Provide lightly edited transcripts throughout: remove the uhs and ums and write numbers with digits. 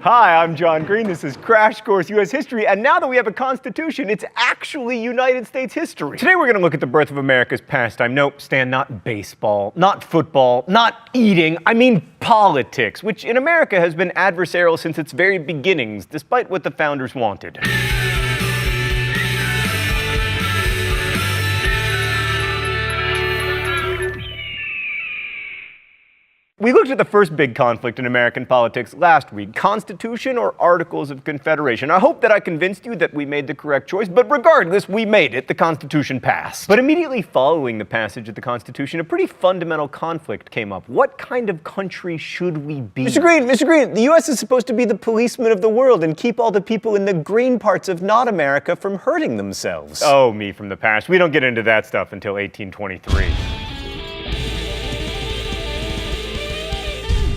Hi, I'm John Green. This is Crash Course U.S. History, and now that we have a Constitution, it's actually United States history. Today we're going to look at the birth of America's pastime. No, Stan, not baseball, not football, not eating. I mean politics, which in America has been adversarial since its very beginnings, despite what the founders wanted. We looked at the first big conflict in American politics last week, Constitution or Articles of Confederation. I hope that I convinced you that we made the correct choice, but regardless, we made it. The Constitution passed. But immediately following the passage of the Constitution, a pretty fundamental conflict came up. What kind of country should we be? Mr. Green, the U.S. is supposed to be the policeman of the world and keep all the people in the green parts of not America from hurting themselves. Oh, me from the past. We don't get into that stuff until 1823.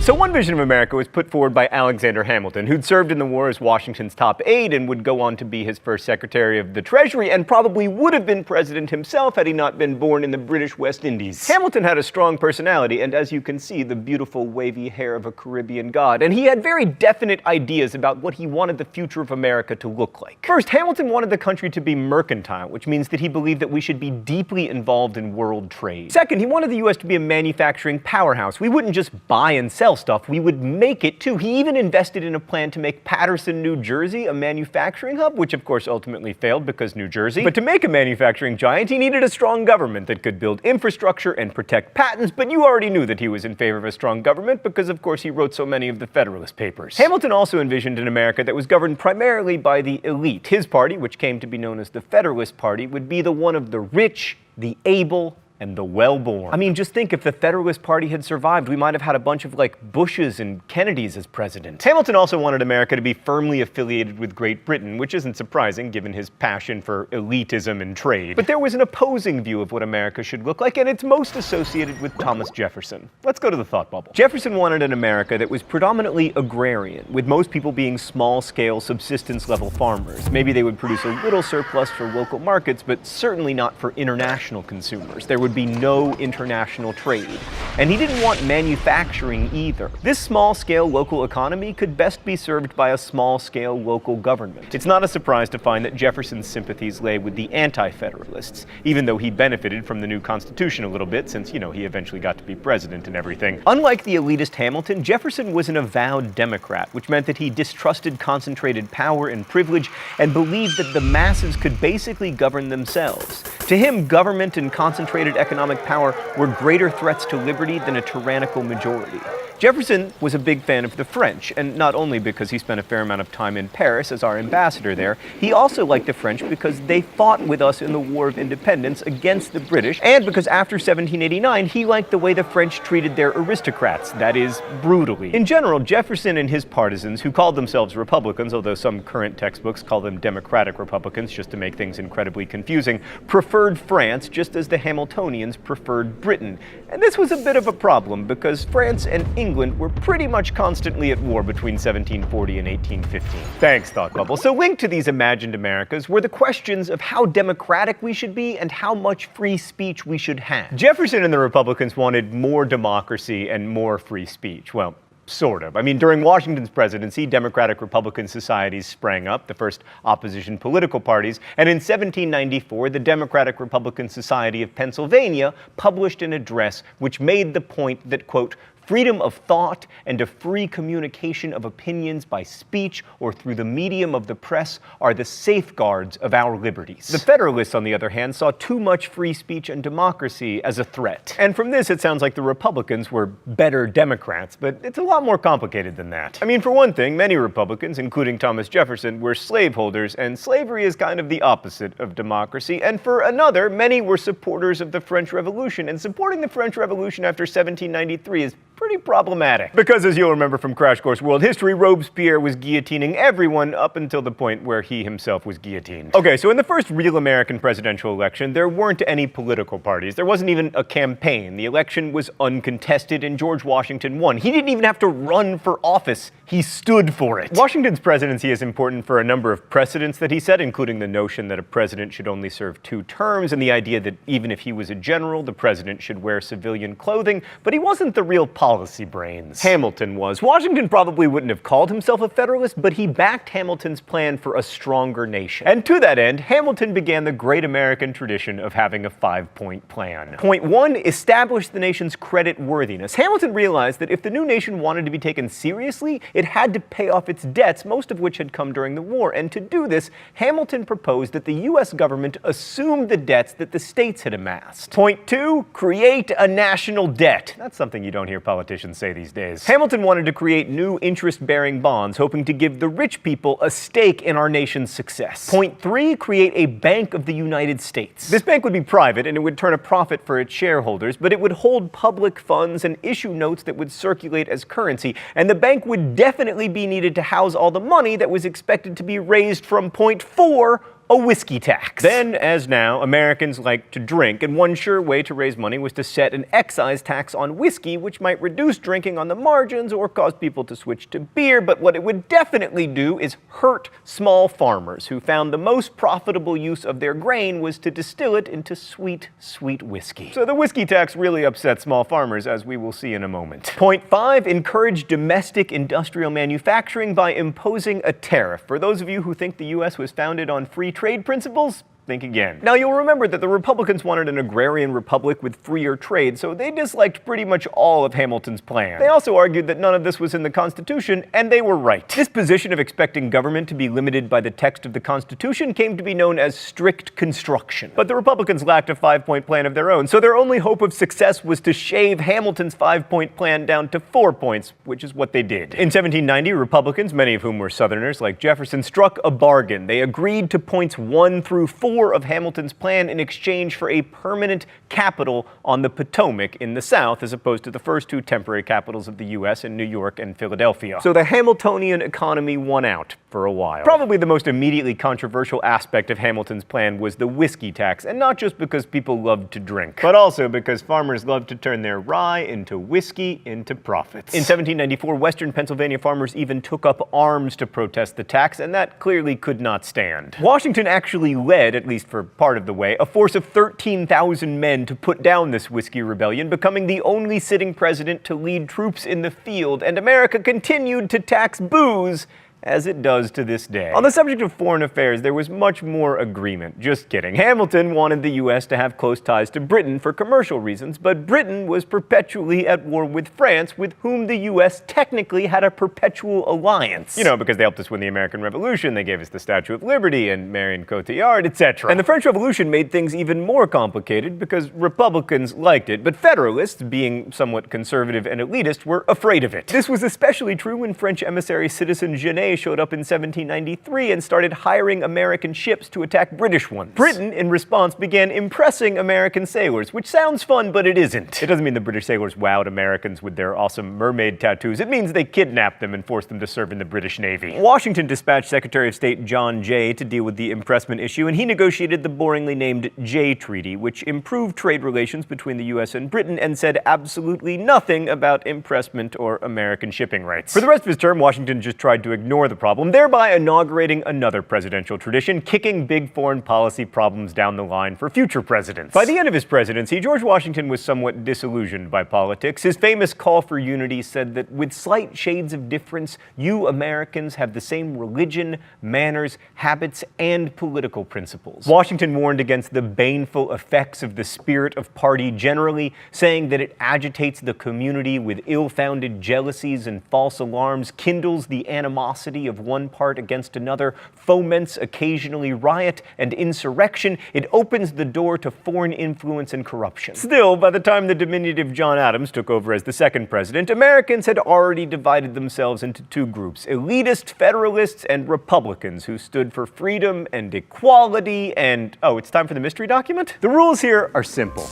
So one vision of America was put forward by Alexander Hamilton, who'd served in the war as Washington's top aide and would go on to be his first Secretary of the Treasury and probably would have been president himself had he not been born in the British West Indies. Hamilton had a strong personality and, as you can see, the beautiful wavy hair of a Caribbean god, and he had very definite ideas about what he wanted the future of America to look like. First, Hamilton wanted the country to be mercantile, which means that he believed that we should be deeply involved in world trade. Second, he wanted the U.S. to be a manufacturing powerhouse. We wouldn't just buy and sell stuff, we would make it too. He even invested in a plan to make Paterson, New Jersey a manufacturing hub, which of course ultimately failed because New Jersey. But to make a manufacturing giant, he needed a strong government that could build infrastructure and protect patents, but you already knew that he was in favor of a strong government because of course he wrote so many of the Federalist Papers. Hamilton also envisioned an America that was governed primarily by the elite. His party, which came to be known as the Federalist Party, would be the one of the rich, the able, and the well-born. I mean, just think, if the Federalist Party had survived, we might have had a bunch of, Bushes and Kennedys as president. Hamilton also wanted America to be firmly affiliated with Great Britain, which isn't surprising given his passion for elitism and trade. But there was an opposing view of what America should look like, and it's most associated with Thomas Jefferson. Let's go to the thought bubble. Jefferson wanted an America that was predominantly agrarian, with most people being small-scale, subsistence-level farmers. Maybe they would produce a little surplus for local markets, but certainly not for international consumers. There would be no international trade. And he didn't want manufacturing either. This small-scale local economy could best be served by a small-scale local government. It's not a surprise to find that Jefferson's sympathies lay with the anti-federalists, even though he benefited from the new Constitution a little bit since, he eventually got to be president and everything. Unlike the elitist Hamilton, Jefferson was an avowed Democrat, which meant that he distrusted concentrated power and privilege and believed that the masses could basically govern themselves. To him, government and concentrated economic power were greater threats to liberty than a tyrannical majority. Jefferson was a big fan of the French, and not only because he spent a fair amount of time in Paris as our ambassador there, he also liked the French because they fought with us in the War of Independence against the British, and because after 1789, he liked the way the French treated their aristocrats, that is, brutally. In general, Jefferson and his partisans, who called themselves Republicans, although some current textbooks call them Democratic Republicans just to make things incredibly confusing, preferred France just as the Hamiltonians preferred Britain. And this was a bit of a problem because France and England were pretty much constantly at war between 1740 and 1815. Thanks, Thought Bubble. So linked to these imagined Americas were the questions of how democratic we should be and how much free speech we should have. Jefferson and the Republicans wanted more democracy and more free speech. Well, sort of. I mean, during Washington's presidency, Democratic-Republican societies sprang up, the first opposition political parties, and in 1794, the Democratic-Republican Society of Pennsylvania published an address which made the point that, quote, freedom of thought and a free communication of opinions by speech or through the medium of the press are the safeguards of our liberties. The Federalists, on the other hand, saw too much free speech and democracy as a threat. And from this, it sounds like the Republicans were better Democrats, but it's a lot more complicated than that. I mean, for one thing, many Republicans, including Thomas Jefferson, were slaveholders, and slavery is kind of the opposite of democracy. And for another, many were supporters of the French Revolution, and supporting the French Revolution after 1793 is pretty problematic. Because as you'll remember from Crash Course World History, Robespierre was guillotining everyone up until the point where he himself was guillotined. Okay, so in the first real American presidential election, there weren't any political parties. There wasn't even a campaign. The election was uncontested and George Washington won. He didn't even have to run for office. He stood for it. Washington's presidency is important for a number of precedents that he set, including the notion that a president should only serve 2 terms and the idea that even if he was a general, the president should wear civilian clothing. But he wasn't the real politician. policy brains. Hamilton was. Washington probably wouldn't have called himself a Federalist, but he backed Hamilton's plan for a stronger nation. And to that end, Hamilton began the great American tradition of having a 5-point plan. Point 1, establish the nation's credit worthiness. Hamilton realized that if the new nation wanted to be taken seriously, it had to pay off its debts, most of which had come during the war. And to do this, Hamilton proposed that the U.S. government assume the debts that the states had amassed. Point 2, create a national debt. That's something you don't hear politicians say these days. Hamilton wanted to create new interest-bearing bonds, hoping to give the rich people a stake in our nation's success. Point 3, create a Bank of the United States. This bank would be private and it would turn a profit for its shareholders, but it would hold public funds and issue notes that would circulate as currency, and the bank would definitely be needed to house all the money that was expected to be raised from point 4, a whiskey tax. Then, as now, Americans like to drink, and one sure way to raise money was to set an excise tax on whiskey, which might reduce drinking on the margins or cause people to switch to beer, but what it would definitely do is hurt small farmers who found the most profitable use of their grain was to distill it into sweet, sweet whiskey. So the whiskey tax really upset small farmers, as we will see in a moment. Point 5, encourage domestic industrial manufacturing by imposing a tariff. For those of you who think the U.S. was founded on free trade principles, think again. Now, you'll remember that the Republicans wanted an agrarian republic with freer trade, so they disliked pretty much all of Hamilton's plan. They also argued that none of this was in the Constitution, and they were right. This position of expecting government to be limited by the text of the Constitution came to be known as strict construction. But the Republicans lacked a 5-point plan of their own, so their only hope of success was to shave Hamilton's 5-point plan down to 4 points, which is what they did. In 1790, Republicans, many of whom were Southerners like Jefferson, struck a bargain. They agreed to points 1 through 4 of Hamilton's plan in exchange for a permanent capital on the Potomac in the South, as opposed to the first 2 temporary capitals of the U.S. in New York and Philadelphia. So the Hamiltonian economy won out for a while. Probably the most immediately controversial aspect of Hamilton's plan was the whiskey tax, and not just because people loved to drink, but also because farmers loved to turn their rye into whiskey into profits. In 1794, Western Pennsylvania farmers even took up arms to protest the tax, and that clearly could not stand. Washington actually led, at least for part of the way, a force of 13,000 men to put down this whiskey rebellion, becoming the only sitting president to lead troops in the field, and America continued to tax booze as it does to this day. On the subject of foreign affairs, there was much more agreement. Just kidding. Hamilton wanted the U.S. to have close ties to Britain for commercial reasons, but Britain was perpetually at war with France, with whom the U.S. technically had a perpetual alliance. You know, because they helped us win the American Revolution, they gave us the Statue of Liberty and Marion Cotillard, etc. And the French Revolution made things even more complicated because Republicans liked it, but Federalists, being somewhat conservative and elitist, were afraid of it. This was especially true when French emissary Citizen Genet showed up in 1793 and started hiring American ships to attack British ones. Britain, in response, began impressing American sailors, which sounds fun, but it isn't. It doesn't mean the British sailors wowed Americans with their awesome mermaid tattoos. It means they kidnapped them and forced them to serve in the British Navy. Washington dispatched Secretary of State John Jay to deal with the impressment issue, and he negotiated the boringly named Jay Treaty, which improved trade relations between the U.S. and Britain and said absolutely nothing about impressment or American shipping rights. For the rest of his term, Washington just tried to ignore the problem, thereby inaugurating another presidential tradition, kicking big foreign policy problems down the line for future presidents. By the end of his presidency, George Washington was somewhat disillusioned by politics. His famous call for unity said that with slight shades of difference, you Americans have the same religion, manners, habits, and political principles. Washington warned against the baneful effects of the spirit of party generally, saying that it agitates the community with ill-founded jealousies and false alarms, kindles the animosity of one part against another, foments occasionally riot and insurrection. It opens the door to foreign influence and corruption. Still, by the time the diminutive John Adams took over as the second president, Americans had already divided themselves into 2 groups: elitist Federalists and Republicans, who stood for freedom and equality and... Oh, it's time for the mystery document? The rules here are simple.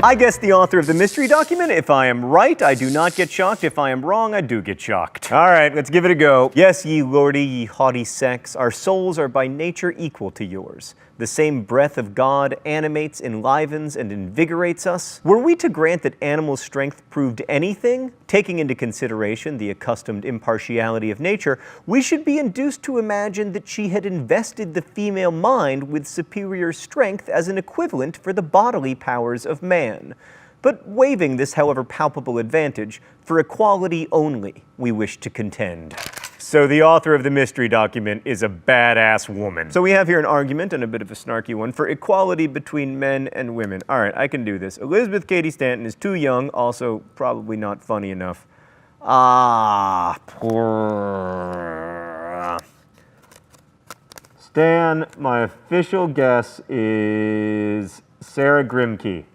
I guess the author of the mystery document. If I am right, I do not get shocked. If I am wrong, I do get shocked. All right, let's give it a go. Yes, ye lordy, ye haughty sex, our souls are by nature equal to yours. The same breath of God animates, enlivens, and invigorates us. Were we to grant that animal strength proved anything, taking into consideration the accustomed impartiality of nature, we should be induced to imagine that she had invested the female mind with superior strength as an equivalent for the bodily powers of man. but waiving this, however palpable advantage, for equality only, we wish to contend. So the author of the mystery document is a badass woman. So we have here an argument, and a bit of a snarky one, for equality between men and women. All right, I can do this. Elizabeth Cady Stanton is too young, also probably not funny enough. Poor Stan, my official guess is Sarah Grimke.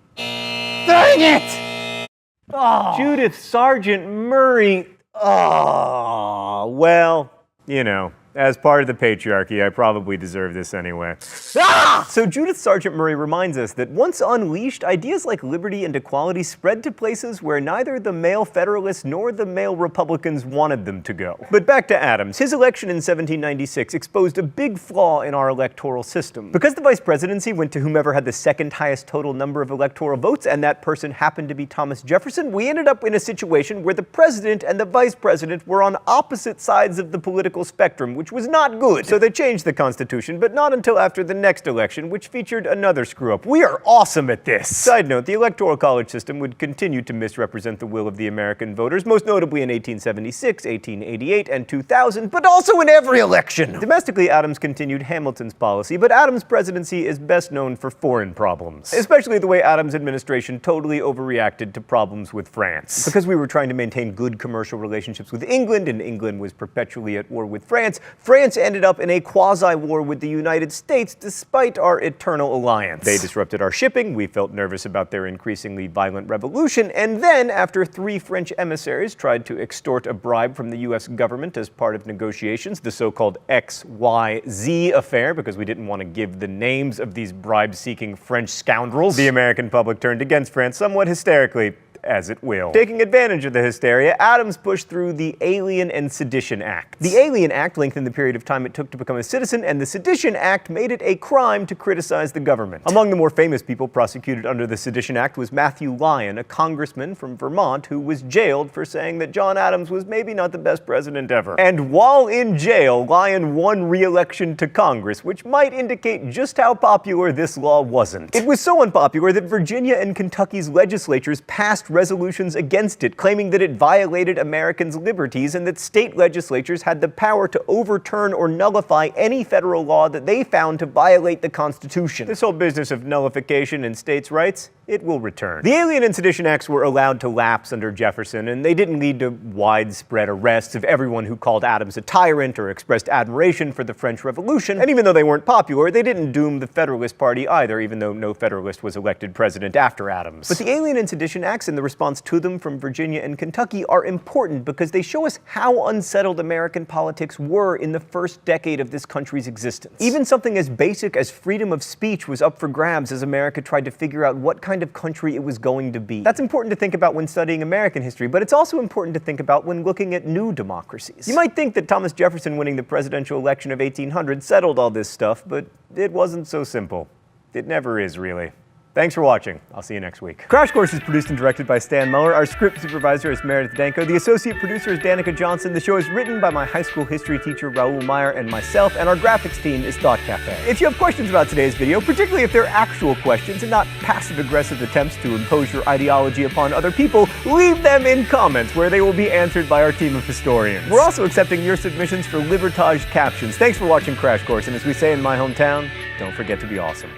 Dang it! Oh. Judith Sargent Murray. Oh, well, you know, as part of the patriarchy, I probably deserve this anyway. Ah! So Judith Sargent Murray reminds us that once unleashed, ideas like liberty and equality spread to places where neither the male Federalists nor the male Republicans wanted them to go. But back to Adams. His election in 1796 exposed a big flaw in our electoral system. Because the vice presidency went to whomever had the second highest total number of electoral votes, and that person happened to be Thomas Jefferson, we ended up in a situation where the president and the vice president were on opposite sides of the political spectrum, which was not good. So they changed the Constitution, but not until after the next election, which featured another screw-up. We are awesome at this! Side note, the Electoral College system would continue to misrepresent the will of the American voters, most notably in 1876, 1888, and 2000, but also in every election! Domestically, Adams continued Hamilton's policy, but Adams' presidency is best known for foreign problems. Especially the way Adams' administration totally overreacted to problems with France. Because we were trying to maintain good commercial relationships with England, and England was perpetually at war with France ended up in a quasi-war with the United States despite our eternal alliance. They disrupted our shipping, we felt nervous about their increasingly violent revolution, and then, after 3 French emissaries tried to extort a bribe from the US government as part of negotiations, the so-called XYZ affair, because we didn't want to give the names of these bribe-seeking French scoundrels, the American public turned against France somewhat hysterically, as it will. Taking advantage of the hysteria, Adams pushed through the Alien and Sedition Act. The Alien Act lengthened the period of time it took to become a citizen, and the Sedition Act made it a crime to criticize the government. Among the more famous people prosecuted under the Sedition Act was Matthew Lyon, a congressman from Vermont who was jailed for saying that John Adams was maybe not the best president ever. And while in jail, Lyon won re-election to Congress, which might indicate just how popular this law wasn't. It was so unpopular that Virginia and Kentucky's legislatures passed resolutions against it, claiming that it violated Americans' liberties and that state legislatures had the power to overturn or nullify any federal law that they found to violate the Constitution. This whole business of nullification and states' rights, it will return. The Alien and Sedition Acts were allowed to lapse under Jefferson, and they didn't lead to widespread arrests of everyone who called Adams a tyrant or expressed admiration for the French Revolution, and even though they weren't popular, they didn't doom the Federalist Party either, even though no Federalist was elected president after Adams. But the Alien and Sedition Acts and the response to them from Virginia and Kentucky are important because they show us how unsettled American politics were in the first decade of this country's existence. Even something as basic as freedom of speech was up for grabs as America tried to figure out what kind of country it was going to be. That's important to think about when studying American history, but it's also important to think about when looking at new democracies. You might think that Thomas Jefferson winning the presidential election of 1800 settled all this stuff, but it wasn't so simple. It never is, really. Thanks for watching. I'll see you next week. Crash Course is produced and directed by Stan Muller. Our script supervisor is Meredith Danko. The associate producer is Danica Johnson. The show is written by my high school history teacher, Raoul Meyer, and myself, and our graphics team is Thought Cafe. If you have questions about today's video, particularly if they're actual questions and not passive-aggressive attempts to impose your ideology upon other people, leave them in comments where they will be answered by our team of historians. We're also accepting your submissions for Libertage captions. Thanks for watching Crash Course, and as we say in my hometown, don't forget to be awesome.